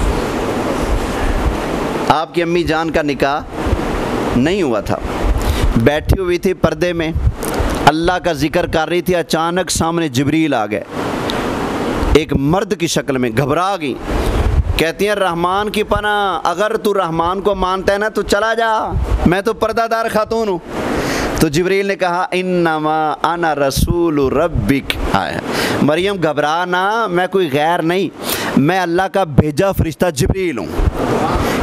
आपकी अम्मी जान का निकाह नहीं हुआ था, बैठी हुई थी पर्दे में, अल्लाह का जिक्र कर रही थी, अचानक सामने जिब्रील आ गए एक मर्द की शक्ल में, घबरा गई। कहती हैं रहमान की पनाह, अगर तू रहमान को मानता है ना तो चला जा, मैं तो पर्दादार खातून हूँ। तो जिब्रील ने कहा इन्नमा अना रसूल रब्बिक आया, मरियम घबरा ना, मैं कोई गैर नहीं, मैं अल्लाह का भेजा फरिश्ता जिब्रील हूँ।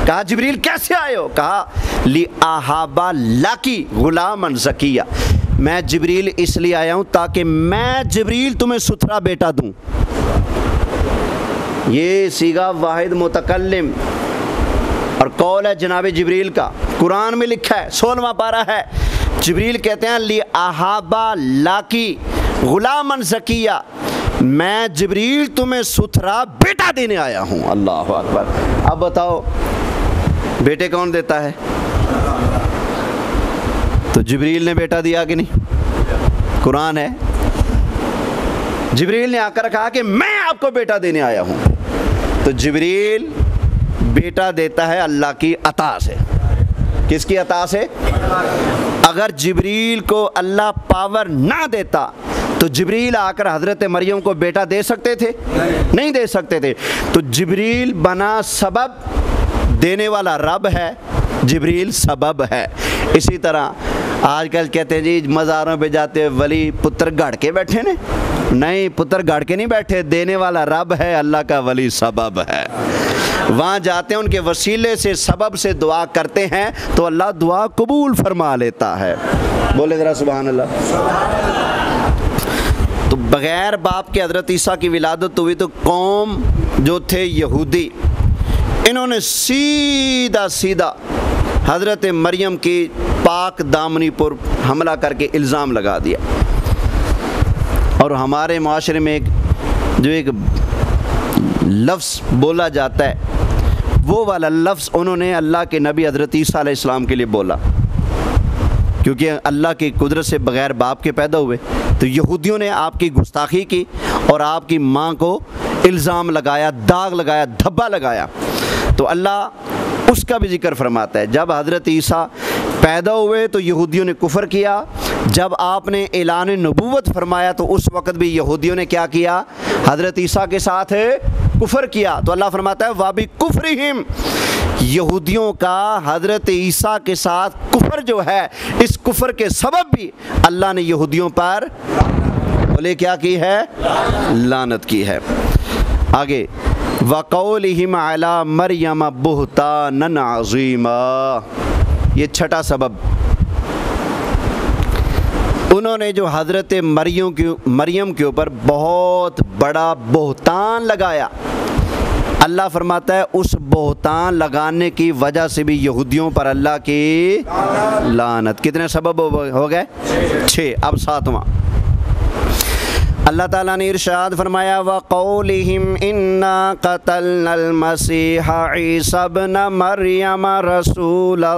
कहा जिब्रील कैसे आए हो? कहा ली आहाबा लाकी गुलामन ज़किया, मैं जिब्रील इसलिए आया हूँ ताकि मैं जिब्रील तुम्हें सुथरा बेटा दूँ। ये सीगा वाहिद मुतकल्लिम और कौल है जनाब जिब्रील का, कुरान में लिखा है 16वां पारा है। जिब्रील कहते हैं ली आहाबा लाकी गुलामन ज़किया, मैं जिब्रील तुम्हें सुथरा बेटा देने आया हूँ। अल्लाह अकबर। अब बताओ बेटे कौन देता है? तो जिब्रील ने बेटा दिया कि नहीं? कुरान है, जिब्रील ने आकर कहा कि मैं आपको बेटा देने आया हूँ। तो जिब्रील बेटा देता है अल्लाह की अता से। किसकी अता से? अगर जिब्रील को अल्लाह पावर ना देता तो जिब्रील आकर हज़रत मरियम को बेटा दे सकते थे? नहीं दे सकते थे। तो जिब्रील बना सबब, देने वाला रब है, जिब्रील सबब है। इसी तरह आजकल कहते हैं जी मज़ारों पे जाते वली पुत्र गाड़ के बैठे ने, नहीं पुत्र गाड़ के नहीं बैठे, देने वाला रब है, अल्लाह का वली सबब है। वहाँ जाते हैं उनके वसीले से सबब से दुआ करते हैं तो अल्लाह दुआ कबूल फरमा लेता है। बोले ज़रा सुभान अल्लाह। तो बग़ैर बाप के हज़रत ईसा की विलादत हुई तो कौम जो थे यहूदी, इन्होंने सीधा सीधा हज़रत मरियम की पाक दामनी पर हमला करके इल्ज़ाम लगा दिया। और हमारे माशरे में एक लफ्ज़ बोला जाता है वो वाला लफ्ज़ उन्होंने अल्लाह के नबी हज़रत ईसा अलैहिस्सलाम के लिए बोला, क्योंकि अल्लाह की कुदरत से बग़ैर बाप के पैदा हुए। तो यहूदियों ने आपकी गुस्ताखी की और आपकी माँ को इल्ज़ाम लगाया, दाग लगाया, धब्बा लगाया। तो अल्लाह उसका भी जिक्र फरमाता है। जब हज़रत ईसा पैदा हुए तो यहूदियों ने कुफ़र किया, जब आपने ऐलान नबूवत फरमाया तो उस वक़्त भी यहूदियों ने क्या किया, हज़रत ईसा के साथ कुफ़र किया। तो अल्लाह फरमाता है वाबी कुफ्रिहिम, यहूदियों का हज़रत ईसा के साथ कुफ़र जो है, इस कुफ़र के सबब भी अल्लाह ने यहूदियों पर बोले क्या की है, लानत की है। आगे वक़ौलिहिम अला मरियम बुहतानन अज़ीमा, ये छठा सबब, उन्होंने जो हज़रत मरियम के ऊपर बहुत बड़ा बोहतान लगाया, अल्लाह फरमाता है उस बोहतान लगाने की वजह से भी यहूदियों पर अल्लाह की लानत। कितने सबब हो गए? 6। अब 7वां, अल्लाह ताला ने इरशाद फरमाया वक़ौलिहिम इन्ना क़तलनल मसीहा ईसा इब्न मरियम रसूलल्लाह,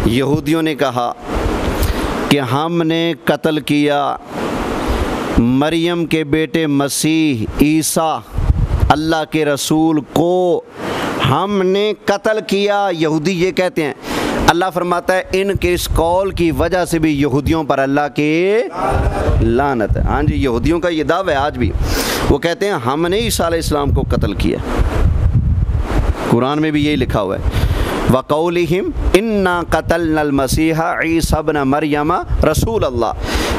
यहूदियों ने कहा कि हमने कत्ल किया मरियम के बेटे मसीह ईसा अल्लाह के रसूल को, हमने कत्ल किया। यहूदी ये कहते हैं। अल्लाह फरमाता है इनके इस कौल की वजह से भी यहूदियों पर अल्लाह के लानत है। हाँ जी, यहूदियों का ये दावा है आज भी। वो कहते हैं हमने ईसा अलैहिस्सलाम को कत्ल किया। कुरान में भी यही लिखा हुआ है वक़ौलिहिम इन्ना क़तलनल मसीहा ईसा इब्न मरियम रसूलल्लाह,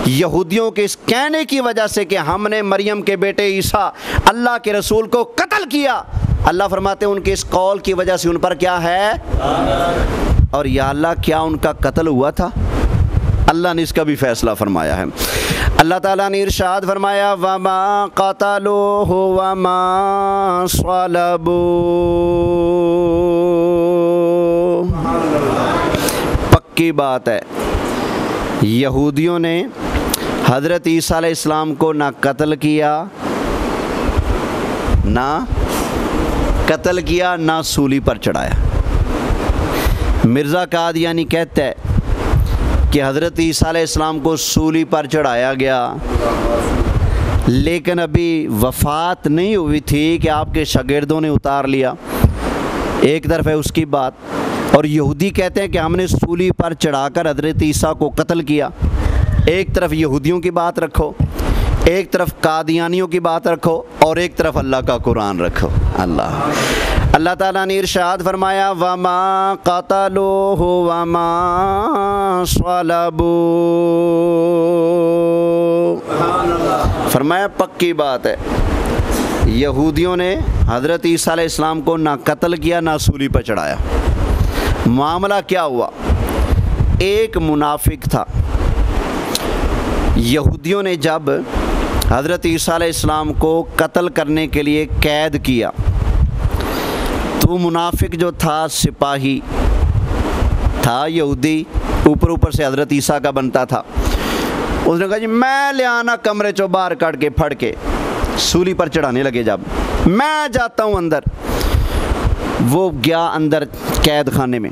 यहूदियों के इस कहने की वजह से कि हमने मरियम के बेटे ईसा अल्लाह के रसूल को कत्ल किया, अल्लाह फरमाते हैं उनके इस कौल की वजह से उन पर क्या है। और या अल्लाह क्या उनका कत्ल हुआ था? अल्लाह ने इसका भी फ़ैसला फरमाया है। अल्लाह ताला ने इरशाद फरमाया वमा क़तलूहु वमा सलबू, पक्की बात है यहूदियों ने हज़रत ईसा अलैहिस्सलाम को ना कत्ल किया, ना सूली पर चढ़ाया। मिर्ज़ा कादियानी कहता है कि हज़रत ईसा अलैहिस्सलाम को सूली पर चढ़ाया गया, लेकिन अभी वफ़ात नहीं हुई थी कि आपके शागिर्दों ने उतार लिया। एक तरफ है उसकी बात, और यहूदी कहते हैं कि हमने सूली पर चढ़ाकर हज़रत ईसा को कत्ल किया। एक तरफ यहूदियों की बात रखो, एक तरफ कादियानियों की बात रखो, और एक तरफ अल्लाह का कुरान रखो। अल्लाह ताला ने इरशाद फरमाया वमा क़तलूहु वमा सलबू, फरमाया पक्की बात है यहूदियों ने हज़रत ईसा अलैहिस्सलाम को ना कत्ल किया ना सूली पर चढ़ाया। मामला क्या हुआ, एक मुनाफिक था। यहूदियों ने जब हज़रत ईसा अलैहिस्सलाम को कत्ल करने के लिए कैद किया तो मुनाफिक जो था सिपाही था, यहूदी ऊपर से हज़रत ईसा का बनता था। उसने कहा जी मैं ले आना कमरे चो बाहर काट के फड़ के सूली पर चढ़ाने लगे। जब मैं जाता हूँ अंदर, वो गया अंदर कैद खाने में।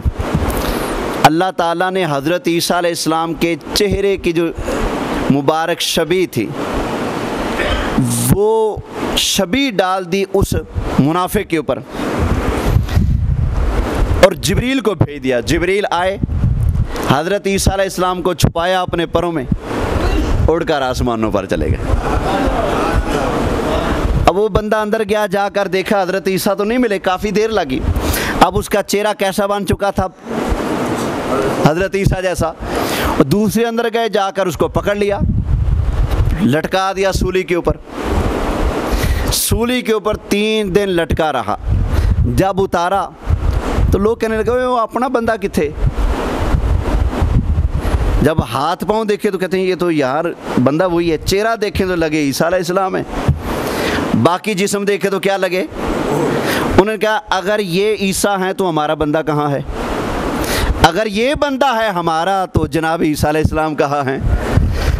अल्लाह ताला ने हज़रत ईसा अलैहिस्सलाम के चेहरे की जो मुबारक शबी थी वो शबी डाल दी उस मुनाफिक के ऊपर, और जिब्रील को भेज दिया। जिब्रील आए, हज़रत ईसा अलैहिस्सलाम को छुपाया अपने परों में, उड़कर आसमानों पर चले गए। अब वो बंदा अंदर गया, जाकर देखा हज़रत ईसा तो नहीं मिले, काफ़ी देर लगी। अब उसका चेहरा कैसा बन चुका था, हज़रत ईसा जैसा। दूसरे अंदर गए, जाकर उसको पकड़ लिया, लटका दिया सूली के ऊपर। सूली के ऊपर 3 दिन लटका रहा। जब उतारा तो लोग कहने लगे वो अपना बंदा किथे। जब हाथ पांव देखे तो कहते हैं ये तो यार बंदा वही है। चेहरा देखें तो लगे ईसा अलैहिस्सलाम है, बाकी जिस्म देखे तो क्या लगे। उन्होंने कहा अगर ये ईसा है तो हमारा बंदा कहाँ है, अगर ये बंदा है हमारा तो जनाब ईसा अलैहिस्सलाम कहाँ हैं।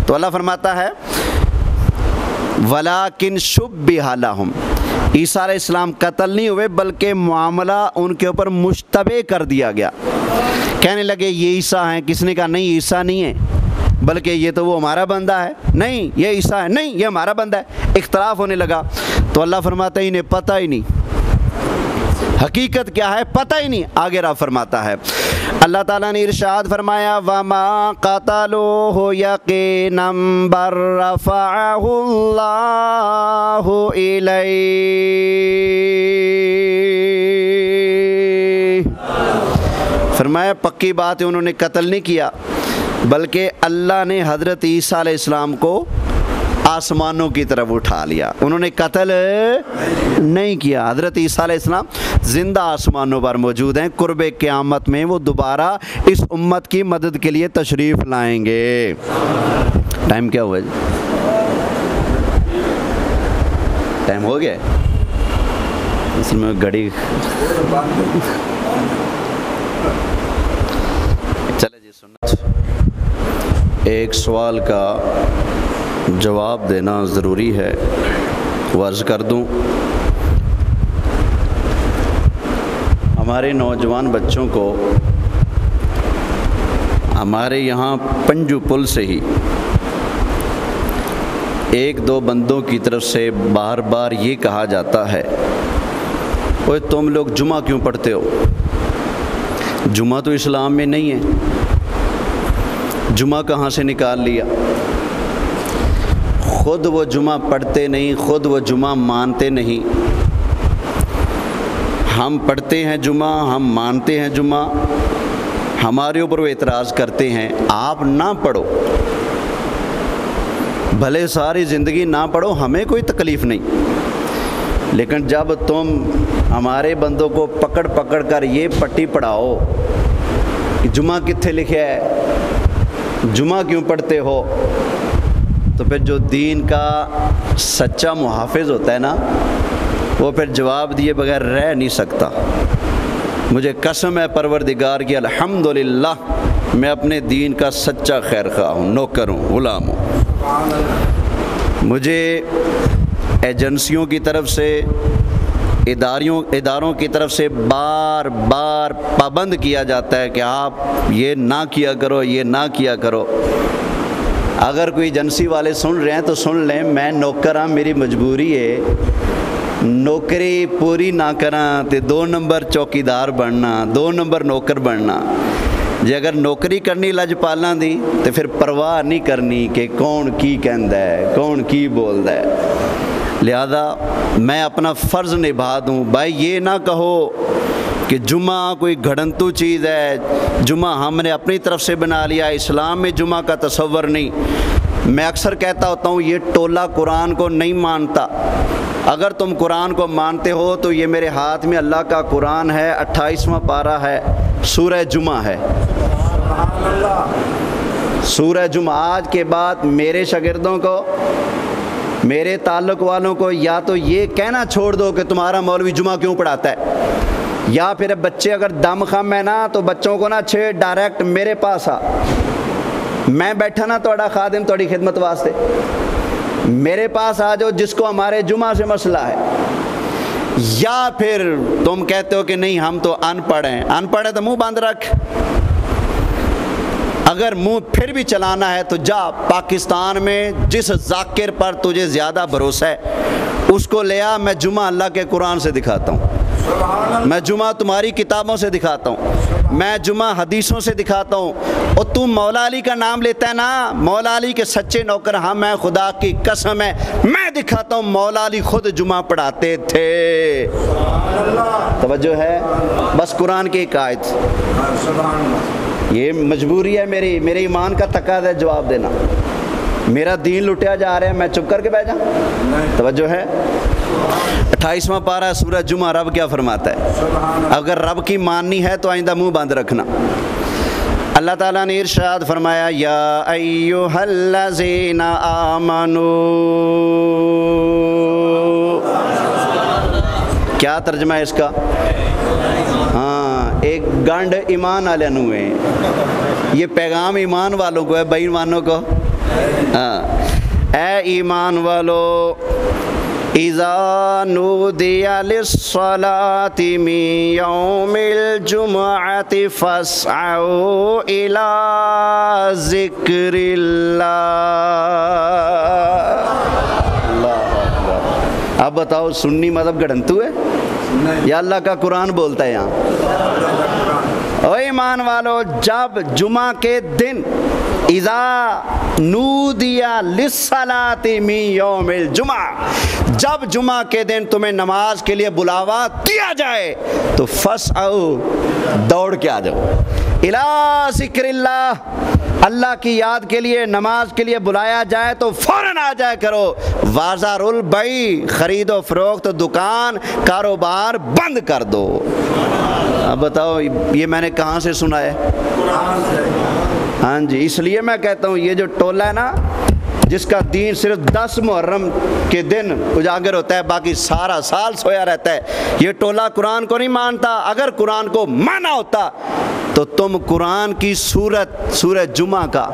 तो तो अल्लाह फरमाता है वलाकिन शुब्बिहा लहुम, ईसा अलैहिस्सलाम कत्ल नहीं हुए बल्कि मामला उनके ऊपर मुश्तबे कर दिया गया। कहने लगे ये ईसा हैं, किसने कहा नहीं ईसा नहीं है, बल्कि ये तो वो हमारा बंदा है, नहीं ये ईसा है, नहीं ये हमारा बंदा है। इख्तलाफ होने लगा तो अल्लाह फरमाता है इन्हें पता ही नहीं, हकीकत क्या है पता ही नहीं। आगे रब फरमाता है, अल्लाह ताला ने इरशाद फरमाया वमा क़तलूहु यक़ीनन बल रफ़अहुल्लाहु इलैहि, फरमाया पक्की बात है उन्होंने कत्ल नहीं किया बल्कि अल्लाह ने हज़रत ईसा अलैहिस्सलाम को आसमानों की तरफ उठा लिया, उन्होंने कत्ल नहीं किया। हज़रत ईसा अलैहिस्सलाम ज़िंदा आसमानों पर मौजूद हैं। कुर्बे क़यामत में वो दोबारा इस उम्मत की मदद के लिए तशरीफ़ लाएंगे। टाइम क्या हुआ जी? टाइम हो गया इसमें घड़ी चले जी। सुनना एक सवाल का जवाब देना ज़रूरी है, वर्ज़ कर दूं। हमारे नौजवान बच्चों को हमारे यहाँ पंजू पुल से ही एक दो बंदों की तरफ से बार बार ये कहा जाता है ओए तुम लोग जुमा क्यों पढ़ते हो? जुमा तो इस्लाम में नहीं है, जुमा कहाँ से निकाल लिया? ख़ुद वो जुमा पढ़ते नहीं, ख़ुद वो जुमा मानते नहीं। हम पढ़ते हैं जुमा, हम मानते हैं जुमा, हमारे ऊपर वो एतराज़ करते हैं आप ना पढ़ो, भले सारी ज़िंदगी ना पढ़ो, हमें कोई तकलीफ़ नहीं, लेकिन जब तुम हमारे बंदों को पकड़ पकड़ कर ये पट्टी पढ़ाओ कि जुमा कित्थे लिखा है, जुमा क्यों पढ़ते हो, तो फिर जो दीन का सच्चा मुहाफ़िज़ होता है ना वो फिर जवाब दिए बगैर रह नहीं सकता। मुझे कसम है परवरदिगार की अल्हम्दुलिल्लाह मैं अपने दीन का सच्चा खैर ख़्वाह हूँ, नौकर हूँ, ग़ुलाम हूँ। मुझे एजेंसियों की तरफ से, इदारों की तरफ से बार बार पाबंद किया जाता है कि आप ये ना किया करो, ये ना किया करो। अगर कोई एजेंसी वाले सुन रहे हैं तो सुन लें, मैं नौकर हाँ, मेरी मजबूरी है, नौकरी पूरी ना करा तो 2 नंबर चौकीदार बनना, 2 नंबर नौकर बनना। जे अगर नौकरी करनी लजपालां दी तो फिर परवाह नहीं करनी कि कौन की कहंदा है, कौन की बोलदा है। लिहाजा मैं अपना फ़र्ज़ निभा दूँ। भाई ये ना कहो कि जुमा कोई घड़ंतू चीज़ है, जुमा हमने अपनी तरफ से बना लिया, इस्लाम में जुमा का तसव्वुर नहीं। मैं अक्सर कहता होता हूँ ये टोला कुरान को नहीं मानता। अगर तुम कुरान को मानते हो तो ये मेरे हाथ में अल्लाह का कुरान है, 28वां पारा है, सूरह जुमा है, सूरह जुमा। आज के बाद मेरे शागिर्दों को, मेरे ताल्लुक़ वालों को या तो ये कहना छोड़ दो कि तुम्हारा मौलवी जुमा क्यों पढ़ाता है, या फिर बच्चे अगर दम खम है ना तो बच्चों को ना छेड़, डायरेक्ट मेरे पास आ, मैं बैठा ना तोड़ा खादिम तोड़ी खिदमत वास्ते, मेरे पास आ जाओ जिसको हमारे जुमा से मसला है। या फिर तुम कहते हो कि नहीं हम तो अनपढ़ हैं, अनपढ़ है तो मुंह बंद रख। अगर मुंह फिर भी चलाना है तो जा पाकिस्तान में जिस जाकिर पर तुझे ज़्यादा भरोसा है उसको ले आ, मैं जुमा अल्लाह के कुरान से दिखाता हूँ, मैं जुमा तुम्हारी किताबों से दिखाता हूँ, मैं जुमा हदीसों से दिखाता हूँ। और तू मौला अली का नाम लेता है ना, मौला अली के सच्चे नौकर हाँ, मैं खुदा की कसम है मैं दिखाता हूँ मौला अली खुद जुमा पढ़ाते थे। तवज्जो है, बस कुरान की एक आयत, ये मजबूरी है मेरी, मेरे ईमान का तकाज़ा है जवाब देना। मेरा दीन लुटिया जा रहा है, मैं चुप करके बैठ जाऊँ? तवज्जो है, 28वां पारा सूरह जुमा, रब क्या फरमाता है? अगर रब की माननी है तो आइंदा मुंह बंद रखना। अल्लाह ताला ने इरशाद फरमाया या अय्युहल्लज़ीना आमनू, क्या तर्जमा है इसका? हाँ, एक गंढ ईमान वाले है, ये पैगाम ईमान वालों को है, बेईमानों को हाँ, ए ईमान वालो, इज़ा नूदिया लिस्सलाति मिन यौमिल जुमअति फस्अऊ इला ज़िक्रिल्लाह। अब बताओ, सुन्नी मज़हब गढ़ंतू है या अल्लाह का कुरान बोलता है यहाँ? ओ ईमान वालो, जब जुमा के दिन इज़ा नूदिया लिस्सलाति मिन यौमिल जुमा, जब जुमा के दिन तुम्हें नमाज के लिए बुलावा दिया जाए तो फस्अऊ, दौड़ के आ जाओ, इला ज़िक्रिल्लाह, अल्लाह की याद के लिए, नमाज के लिए बुलाया जाए तो फ़ौरन आ जाया करो। वाज़ारुल बई, ख़रीदो फ़रोख्त, दुकान कारोबार बंद कर दो। अब बताओ, ये मैंने कहाँ से सुना है? हाँ जी, इसलिए मैं कहता हूँ ये जो टोला है ना, जिसका दीन सिर्फ 10 मुहर्रम के दिन उजागर होता है, बाकी सारा साल सोया रहता है, ये टोला कुरान को नहीं मानता। अगर कुरान को माना होता तो तुम कुरान की सूरत जुमा का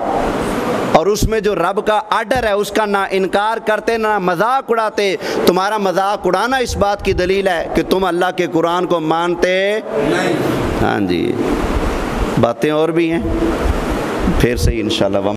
और उसमें जो रब का आर्डर है उसका ना इनकार करते, ना मजाक उड़ाते। तुम्हारा मजाक उड़ाना इस बात की दलील है कि तुम अल्लाह के कुरान को मानते नहीं। हाँ जी, बातें और भी हैं, फिर से इंशाअल्लाह।